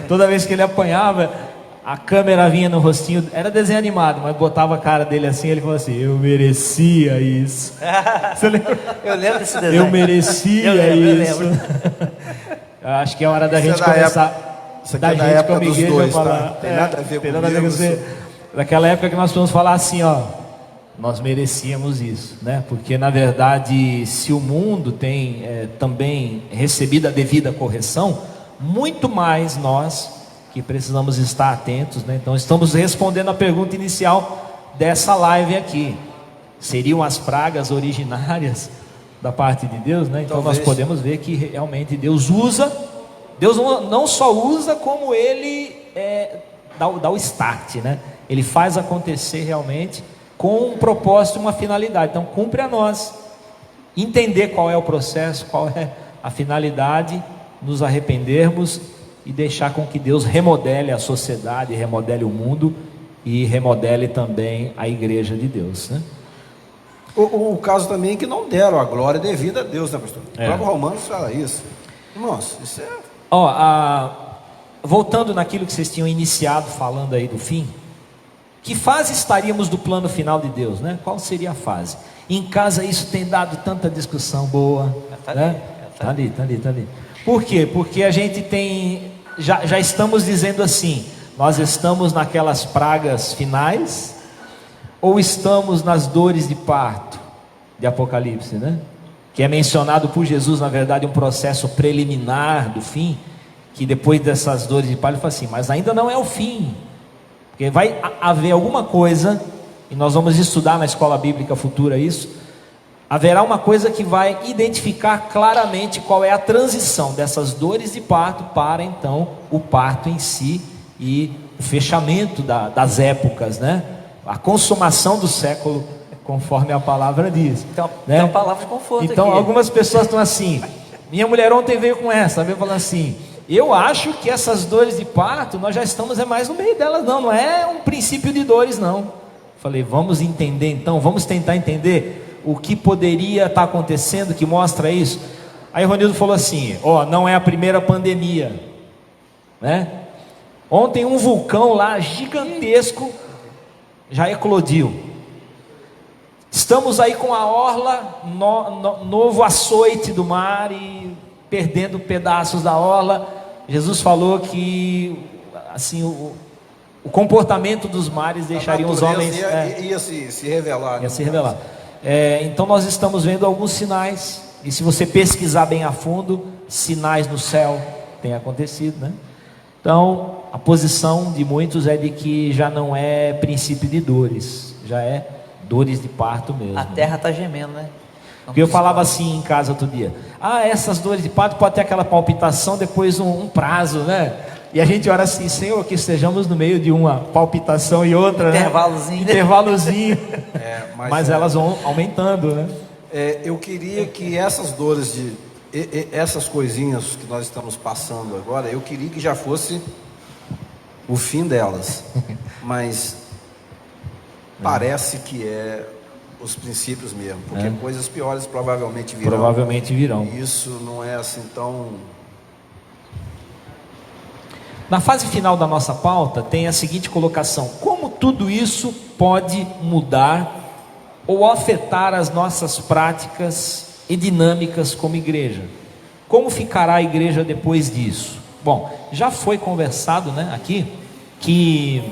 Toda vez que ele apanhava, a câmera vinha no rostinho, era desenho animado, mas botava a cara dele assim, ele falou assim, eu merecia isso. Você lembra? Eu lembro desse desenho. Eu merecia isso. Eu acho que é hora da gente começar. Isso aqui é da época dos dois, tá? Tem nada a ver com você. Daquela época que nós podemos falar assim, ó, nós merecíamos isso, né? Porque na verdade, se o mundo tem também recebido a devida correção, muito mais nós que precisamos estar atentos, né? Então estamos respondendo a pergunta inicial dessa live aqui. Seriam as pragas originárias da parte de Deus, né? Então Talvez. nós podemos ver que realmente Deus não só usa, como Ele dá o start, né? Ele faz acontecer realmente com um propósito e uma finalidade. Então cumpre a nós entender qual é o processo, qual é a finalidade, nos arrependermos e deixar com que Deus remodele a sociedade, remodele o mundo e remodele também a igreja de Deus, né? O caso também é que não deram a glória devida a Deus, né, pastor? O próprio Romanos fala isso. Irmãos, isso é... Voltando naquilo que vocês tinham iniciado falando aí do fim, que fase estaríamos do plano final de Deus, né? Qual seria a fase? Em casa isso tem dado tanta discussão boa, né? Tá ali. Por quê? Porque a gente já estamos dizendo assim, nós estamos naquelas pragas finais, ou estamos nas dores de parto de Apocalipse, né? Que é mencionado por Jesus, na verdade, um processo preliminar do fim, que depois dessas dores de parto ele fala assim, mas ainda não é o fim, porque vai haver alguma coisa, e nós vamos estudar na escola bíblica futura isso, haverá uma coisa que vai identificar claramente qual é a transição dessas dores de parto para então o parto em si e o fechamento das épocas, né? A consumação do século, conforme a palavra diz. Então, né? tem uma palavra de conforto então aqui. Algumas pessoas estão assim, minha mulher ontem veio com essa, veio falando assim, eu acho que essas dores de parto, nós já estamos mais no meio delas, não é um princípio de dores não. Falei, vamos entender então, vamos tentar entender o que poderia estar acontecendo que mostra isso. Aí Ronildo falou assim, não é a primeira pandemia, né? Ontem um vulcão lá gigantesco já eclodiu. Estamos aí com a orla, novo açoite do mar e perdendo pedaços da orla. Jesus falou que assim o comportamento dos mares deixaria os homens ia se revelar. Ia se revelar. Então nós estamos vendo alguns sinais, e se você pesquisar bem a fundo, sinais no céu têm acontecido, né? Então a posição de muitos é de que já não é princípio de dores, já é dores de parto mesmo. A terra está gemendo, né? Porque eu falava assim em casa outro dia, essas dores de parto pode ter aquela palpitação, depois um prazo, né? E a gente ora assim, Senhor, que estejamos no meio de uma palpitação e outra, intervalozinho, né? Intervalozinho. Mas elas vão aumentando, né? Eu queria que essas dores essas coisinhas que nós estamos passando agora, eu queria que já fosse o fim delas. Mas parece que é os princípios mesmo, porque coisas piores provavelmente virão. Provavelmente virão. E isso não é assim tão... Na fase final da nossa pauta tem a seguinte colocação: como tudo isso pode mudar ou afetar as nossas práticas e dinâmicas como igreja? Como ficará a igreja depois disso? Bom, já foi conversado, aqui que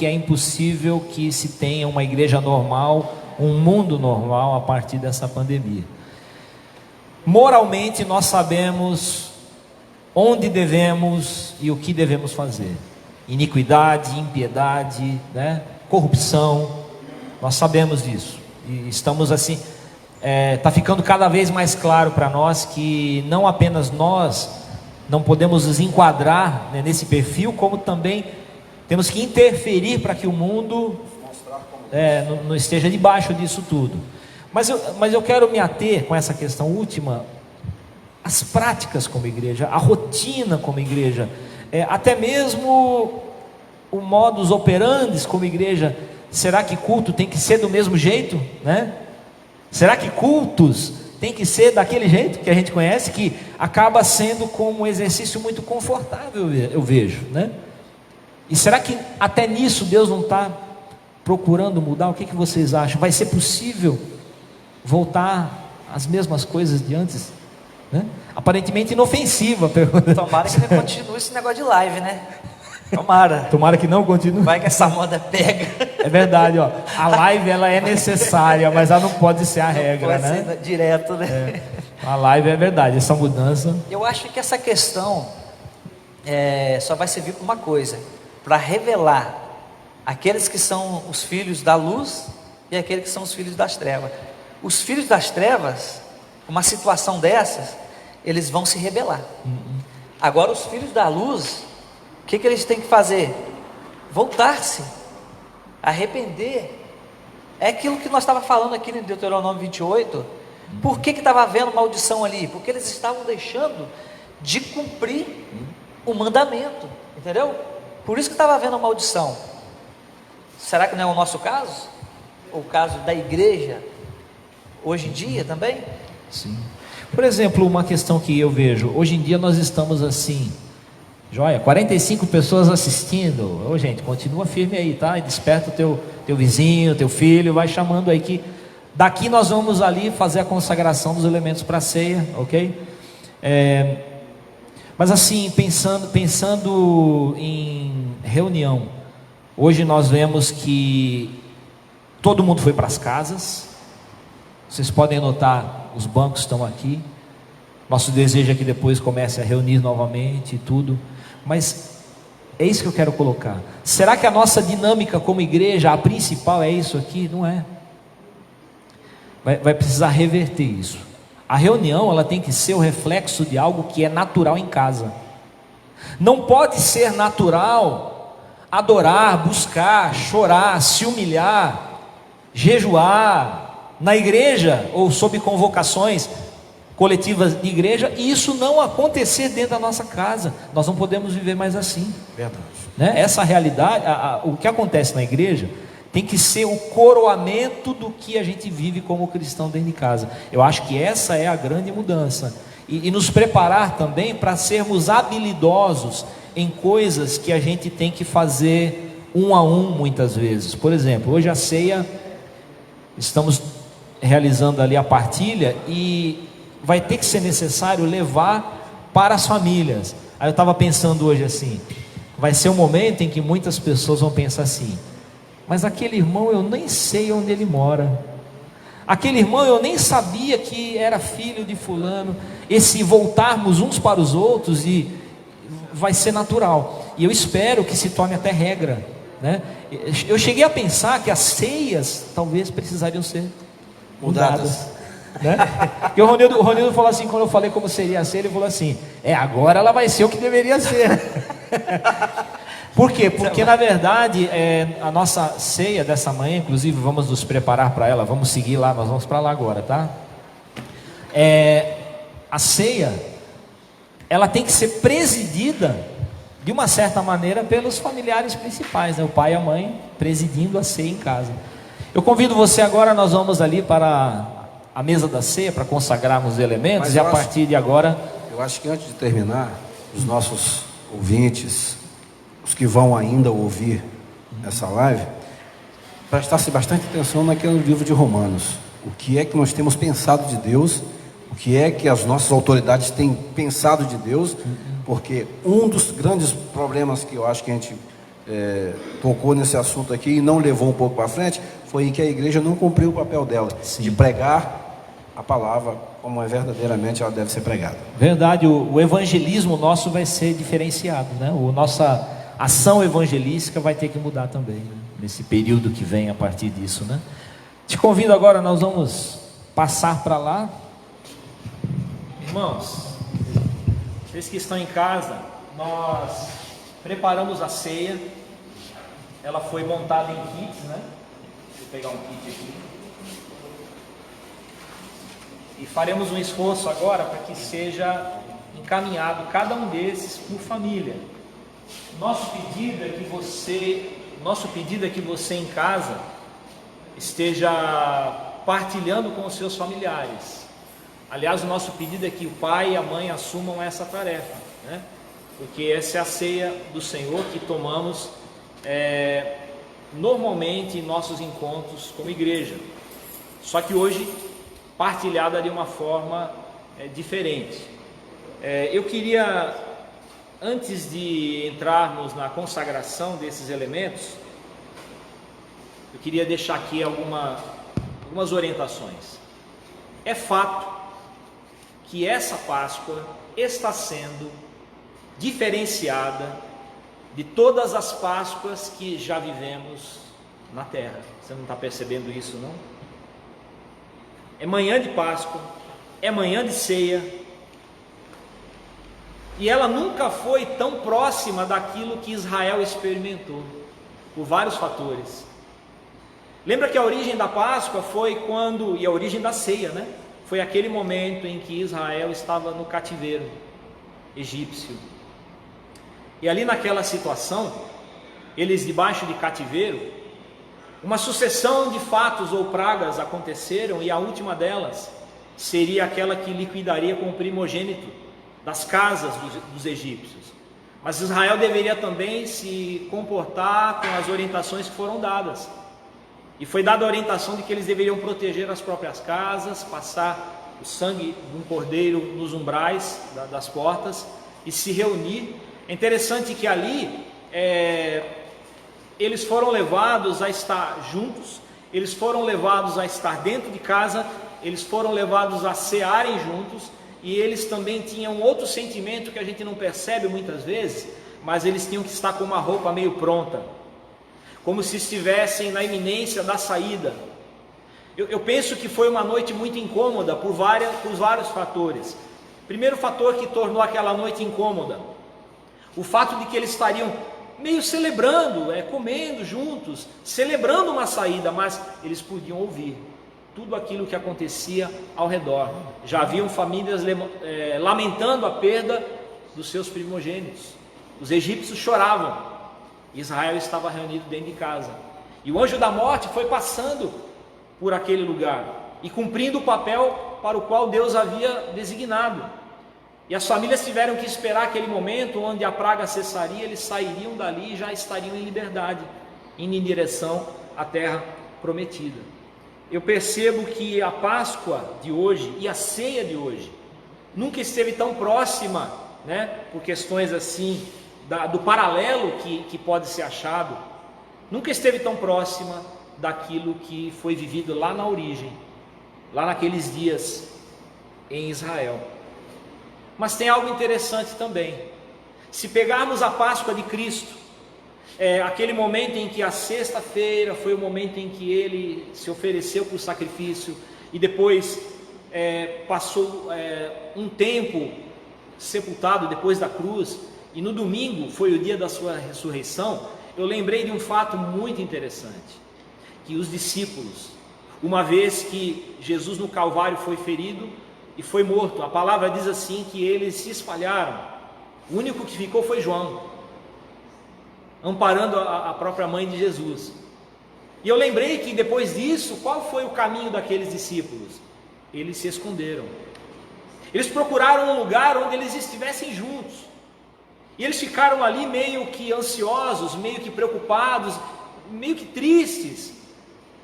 é impossível que se tenha uma igreja normal, um mundo normal a partir dessa pandemia. Moralmente nós sabemos onde devemos e o que devemos fazer. Iniquidade, impiedade, corrupção, nós sabemos disso. E estamos assim, está ficando cada vez mais claro para nós que não apenas nós não podemos nos enquadrar nesse perfil, como também temos que interferir para que o mundo não esteja debaixo disso tudo. Mas eu quero me ater com essa questão última, as práticas como igreja, a rotina como igreja, até mesmo o modus operandi como igreja. Será que culto tem que ser do mesmo jeito, Será que cultos tem que ser daquele jeito que a gente conhece, que acaba sendo como um exercício muito confortável, eu vejo, E será que até nisso Deus não está procurando mudar? O que vocês acham? Vai ser possível voltar às mesmas coisas de antes? Aparentemente inofensiva. Tomara que não continue esse negócio de live, Tomara que não continue. Vai que essa moda pega. É verdade, a live ela é necessária, mas ela não pode ser a regra, pode ser direto, A live é verdade, essa mudança. Eu acho que essa questão só vai servir para uma coisa, para revelar aqueles que são os filhos da luz e aqueles que são os filhos das trevas. Os filhos das trevas, uma situação dessas, eles vão se rebelar. Agora os filhos da luz, o que eles têm que fazer? Voltar-se, arrepender. É aquilo que nós estávamos falando aqui em Deuteronômio 28. Por que estava havendo maldição ali? Porque eles estavam deixando de cumprir o mandamento, entendeu? Por isso que estava havendo maldição. Será que não é o nosso caso? Ou o caso da igreja hoje em dia também? Sim. Por exemplo, uma questão que eu vejo, hoje em dia nós estamos assim, joia, 45 pessoas assistindo. Ô gente, continua firme aí, tá? E desperta o teu vizinho, teu filho, vai chamando aí que daqui nós vamos ali fazer a consagração dos elementos para a ceia, ok? Mas assim, pensando em reunião, hoje nós vemos que todo mundo foi para as casas. Vocês podem notar, os bancos estão aqui. Nosso desejo é que depois comece a reunir novamente e tudo. Mas é isso que eu quero colocar. Será que a nossa dinâmica como igreja, a principal é isso aqui? Não é. Vai precisar reverter isso. A reunião ela tem que ser o reflexo de algo que é natural em casa. Não pode ser natural adorar, buscar, chorar, se humilhar, jejuar na igreja ou sob convocações coletivas de igreja, e isso não acontecer dentro da nossa casa. Nós não podemos viver mais assim. Verdade. Essa realidade, o que acontece na igreja tem que ser o coroamento do que a gente vive como cristão dentro de casa. Eu acho que essa é a grande mudança, e nos preparar também para sermos habilidosos em coisas que a gente tem que fazer um a um muitas vezes. Por exemplo, hoje a ceia, estamos realizando ali a partilha, e vai ter que ser necessário levar para as famílias. Aí eu estava pensando hoje assim, vai ser um momento em que muitas pessoas vão pensar assim: mas aquele irmão eu nem sei onde ele mora, aquele irmão eu nem sabia que era filho de fulano. Esse voltarmos uns para os outros e vai ser natural, e eu espero que se torne até regra, Eu cheguei a pensar que as ceias talvez precisariam ser mudadas. Porque o Ronildo falou assim, quando eu falei como seria a ceia, ele falou assim: agora ela vai ser o que deveria ser. Por quê? Porque na verdade a nossa ceia dessa manhã, inclusive vamos nos preparar para ela, vamos seguir lá, nós vamos para lá agora, tá? A ceia, ela tem que ser presidida de uma certa maneira, pelos familiares principais, né? O pai e a mãe presidindo a ceia em casa. Eu convido você agora, nós vamos ali para a mesa da ceia, para consagrarmos os elementos, e a partir de agora... Eu acho que antes de terminar, os nossos ouvintes, os que vão ainda ouvir essa live, prestar-se bastante atenção naquele livro de Romanos. O que é que nós temos pensado de Deus, o que é que as nossas autoridades têm pensado de Deus, porque um dos grandes problemas que eu acho que a gente tocou nesse assunto aqui e não levou um pouco para frente, foi em que a igreja não cumpriu o papel dela, de pregar a palavra como verdadeiramente ela deve ser pregada. Verdade, o evangelismo nosso vai ser diferenciado, né? Nossa ação evangelística vai ter que mudar também, né? Nesse período que vem a partir disso, né? Te convido agora, nós vamos passar para lá. Irmãos, vocês que estão em casa, nós preparamos a ceia. Ela foi montada em kits, né? Deixa eu pegar um kit aqui. E faremos um esforço agora para que seja encaminhado cada um desses por família. Nosso pedido é que você em casa esteja partilhando com os seus familiares. Aliás, o nosso pedido é que o pai e a mãe assumam essa tarefa, né? Porque essa é a ceia do Senhor que tomamos normalmente em nossos encontros como igreja. Só que hoje partilhada de uma forma diferente. Eu queria, antes de entrarmos na consagração desses elementos, eu queria deixar aqui algumas orientações. É fato que essa Páscoa está sendo diferenciada de todas as Páscoas que já vivemos na terra. Você não está percebendo isso, não? É manhã de Páscoa, é manhã de ceia, e ela nunca foi tão próxima daquilo que Israel experimentou, por vários fatores. Lembra que a origem da Páscoa foi e a origem da ceia, né? Foi aquele momento em que Israel estava no cativeiro egípcio. E ali naquela situação, eles debaixo de cativeiro, uma sucessão de fatos ou pragas aconteceram, e a última delas seria aquela que liquidaria com o primogênito das casas dos egípcios. Mas Israel deveria também se comportar com as orientações que foram dadas. E foi dada a orientação de que eles deveriam proteger as próprias casas, passar o sangue de um cordeiro nos umbrais das portas e se reunir. É interessante que ali eles foram levados a estar juntos, eles foram levados a estar dentro de casa, eles foram levados a cearem juntos, e eles também tinham outro sentimento que a gente não percebe muitas vezes, mas eles tinham que estar com uma roupa meio pronta, como se estivessem na iminência da saída. Eu penso que foi uma noite muito incômoda por vários fatores. Primeiro fator que tornou aquela noite incômoda, o fato de que eles estariam meio celebrando, comendo juntos, celebrando uma saída, mas eles podiam ouvir tudo aquilo que acontecia ao redor. Já haviam famílias lamentando a perda dos seus primogênitos. Os egípcios choravam, Israel estava reunido dentro de casa, e o anjo da morte foi passando por aquele lugar e cumprindo o papel para o qual Deus havia designado. E as famílias tiveram que esperar aquele momento onde a praga cessaria, eles sairiam dali e já estariam em liberdade, indo em direção à terra prometida. Eu percebo que a Páscoa de hoje e a ceia de hoje nunca esteve tão próxima, né, por questões assim, do paralelo que pode ser achado, nunca esteve tão próxima daquilo que foi vivido lá na origem, lá naqueles dias em Israel. Mas tem algo interessante também. Se pegarmos a Páscoa de Cristo, aquele momento em que a sexta-feira foi o momento em que ele se ofereceu para o sacrifício, e depois passou um tempo sepultado depois da cruz, e no domingo foi o dia da sua ressurreição. Eu lembrei de um fato muito interessante, que os discípulos, uma vez que Jesus no Calvário foi ferido e foi morto, a palavra diz assim que eles se espalharam. O único que ficou foi João. amparando a própria mãe de Jesus. E eu lembrei que depois disso, qual foi o caminho daqueles discípulos? Eles se esconderam. Eles procuraram um lugar onde eles estivessem juntos. E eles ficaram ali meio que ansiosos, meio que preocupados, meio que tristes.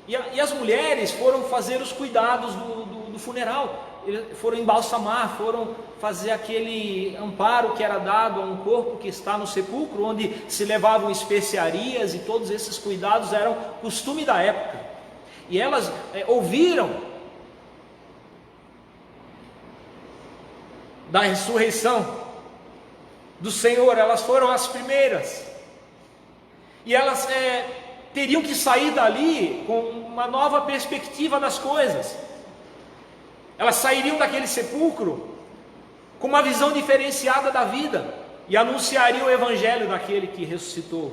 E as mulheres foram fazer os cuidados do funeral. Eles foram embalsamar, foram fazer aquele amparo que era dado a um corpo que está no sepulcro, onde se levavam especiarias, e todos esses cuidados eram costume da época. E elas ouviram da ressurreição do Senhor, elas foram as primeiras, e elas teriam que sair dali com uma nova perspectiva das coisas. Elas sairiam daquele sepulcro com uma visão diferenciada da vida e anunciariam o evangelho daquele que ressuscitou.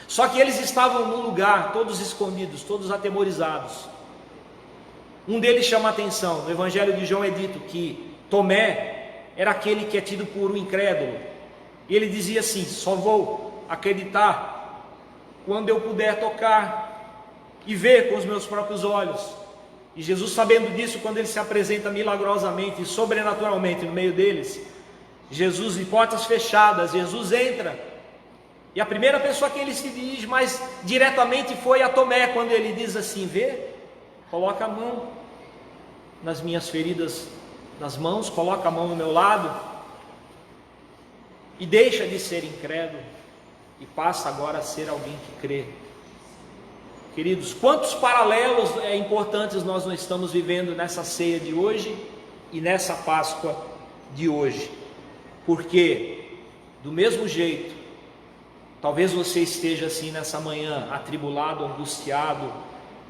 Só que eles estavam num lugar, todos escondidos, todos atemorizados. Um deles chama a atenção. No evangelho de João é dito que Tomé era aquele que é tido por um incrédulo, e ele dizia assim: só vou acreditar quando eu puder tocar e ver com os meus próprios olhos. E Jesus, sabendo disso, quando ele se apresenta milagrosamente e sobrenaturalmente no meio deles, Jesus, de portas fechadas, Jesus entra, e a primeira pessoa que ele se dirige mais diretamente foi a Tomé, quando ele diz assim: vê, coloca a mão nas minhas feridas nas mãos, coloca a mão no meu lado, e deixa de ser incrédulo, e passa agora a ser alguém que crê. Queridos, quantos paralelos importantes nós não estamos vivendo nessa ceia de hoje e nessa Páscoa de hoje. Porque, do mesmo jeito, talvez você esteja assim nessa manhã, atribulado, angustiado,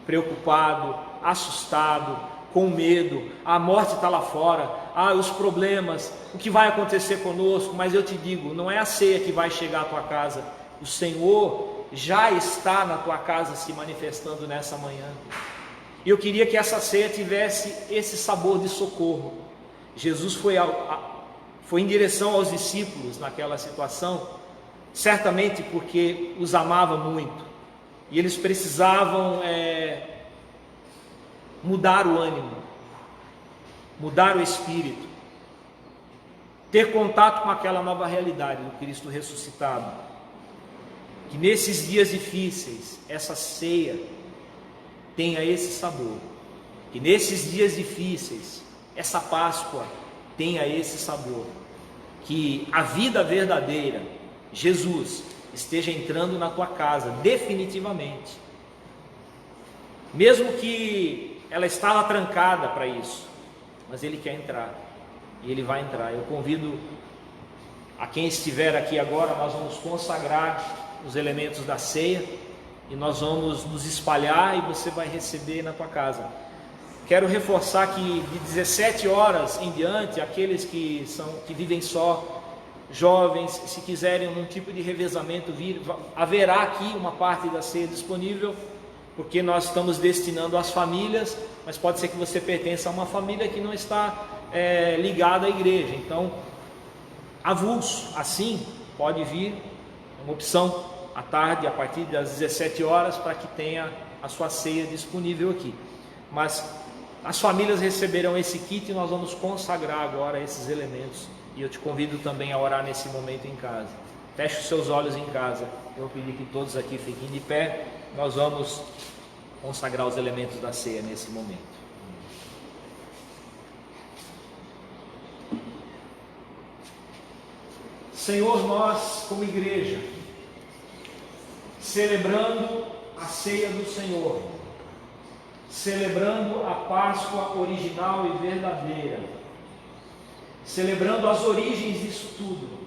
preocupado, assustado, com medo, a morte está lá fora, os problemas, o que vai acontecer conosco. Mas eu te digo, não é a ceia que vai chegar à tua casa, o Senhor já está na tua casa se manifestando nessa manhã. E eu queria que essa ceia tivesse esse sabor de socorro. Jesus foi em direção aos discípulos naquela situação, certamente porque os amava muito, e eles precisavam mudar o ânimo, mudar o espírito, ter contato com aquela nova realidade do Cristo ressuscitado. Que nesses dias difíceis, essa ceia tenha esse sabor. Que nesses dias difíceis, essa Páscoa tenha esse sabor. Que a vida verdadeira, Jesus, esteja entrando na tua casa definitivamente. Mesmo que ela estava trancada para isso, mas Ele quer entrar, e Ele vai entrar. Eu convido a quem estiver aqui agora, nós vamos consagrar os elementos da ceia, e nós vamos nos espalhar, e você vai receber na tua casa. Quero reforçar que de 17 horas em diante, aqueles que vivem só, jovens, se quiserem um tipo de revezamento vir, haverá aqui uma parte da ceia disponível, porque nós estamos destinando às famílias, mas pode ser que você pertença a uma família que não está ligada à igreja. Então, avulso, assim, pode vir, é uma opção à tarde, a partir das 17 horas, para que tenha a sua ceia disponível aqui. Mas as famílias receberão esse kit, e nós vamos consagrar agora esses elementos, e eu te convido também a orar nesse momento em casa. Feche os seus olhos em casa. Eu vou pedir que todos aqui fiquem de pé. Nós vamos consagrar os elementos da ceia nesse momento. Senhor, nós como igreja, celebrando a ceia do Senhor, celebrando a Páscoa original e verdadeira, celebrando as origens disso tudo,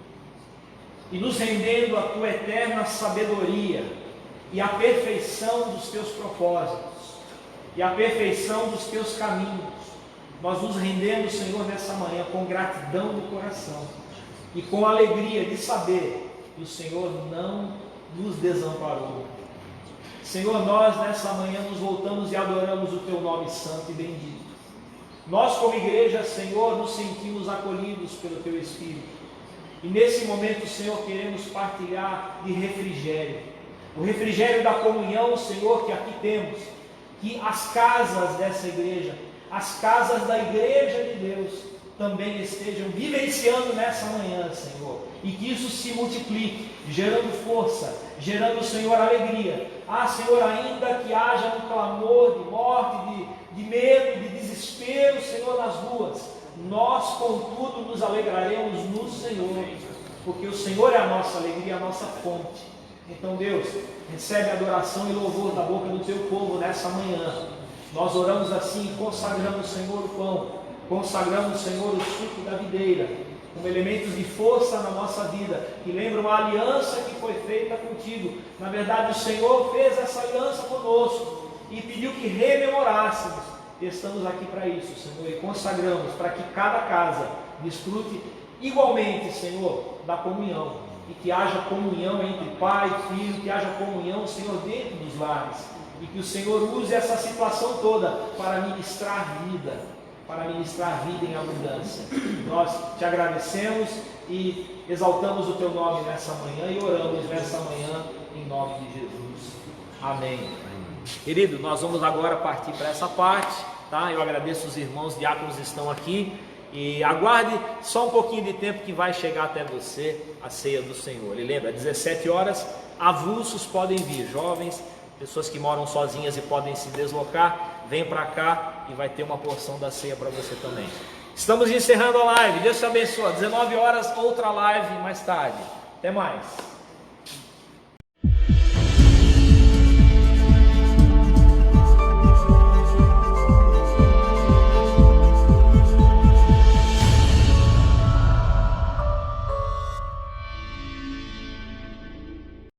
e nos rendendo à tua eterna sabedoria e à perfeição dos teus propósitos e à perfeição dos teus caminhos, nós nos rendemos, Senhor, nessa manhã com gratidão do coração e com alegria de saber que o Senhor não nos desamparou. Senhor, nós nessa manhã nos voltamos e adoramos o teu nome santo e bendito. Nós como igreja, Senhor, nos sentimos acolhidos pelo teu Espírito. E nesse momento, Senhor, queremos partilhar de refrigério. O refrigério da comunhão, Senhor, que aqui temos. Que as casas dessa igreja, as casas da igreja de Deus, também estejam vivenciando nessa manhã, Senhor. E que isso se multiplique, gerando força, gerando, Senhor, alegria. Senhor, ainda que haja um clamor de morte, de medo, de desespero, Senhor, nas ruas, nós, contudo, nos alegraremos no Senhor, porque o Senhor é a nossa alegria, a nossa fonte. Então, Deus, recebe adoração e louvor da boca do teu povo nessa manhã. Nós oramos assim, consagramos, Senhor, o pão, consagramos, Senhor, o suco da videira, como elementos de força na nossa vida, que lembram a aliança que foi feita contigo. Na verdade, o Senhor fez essa aliança conosco e pediu que rememorássemos. E estamos aqui para isso, Senhor, e consagramos para que cada casa desfrute igualmente, Senhor, da comunhão. E que haja comunhão entre pai e filho, que haja comunhão, Senhor, dentro dos lares. E que o Senhor use essa situação toda para ministrar vida em abundância. Nós te agradecemos e exaltamos o teu nome nessa manhã e oramos nessa manhã em nome de Jesus. Amém. Querido, nós vamos agora partir para essa parte, tá? Eu agradeço os irmãos diáconos que estão aqui. E aguarde só um pouquinho de tempo que vai chegar até você a ceia do Senhor. E lembra, 17 horas, avulsos podem vir, jovens, pessoas que moram sozinhas e podem se deslocar, vem para cá e vai ter uma porção da ceia para você também. Estamos encerrando a live, Deus te abençoe. 19 horas, outra live mais tarde. Até mais.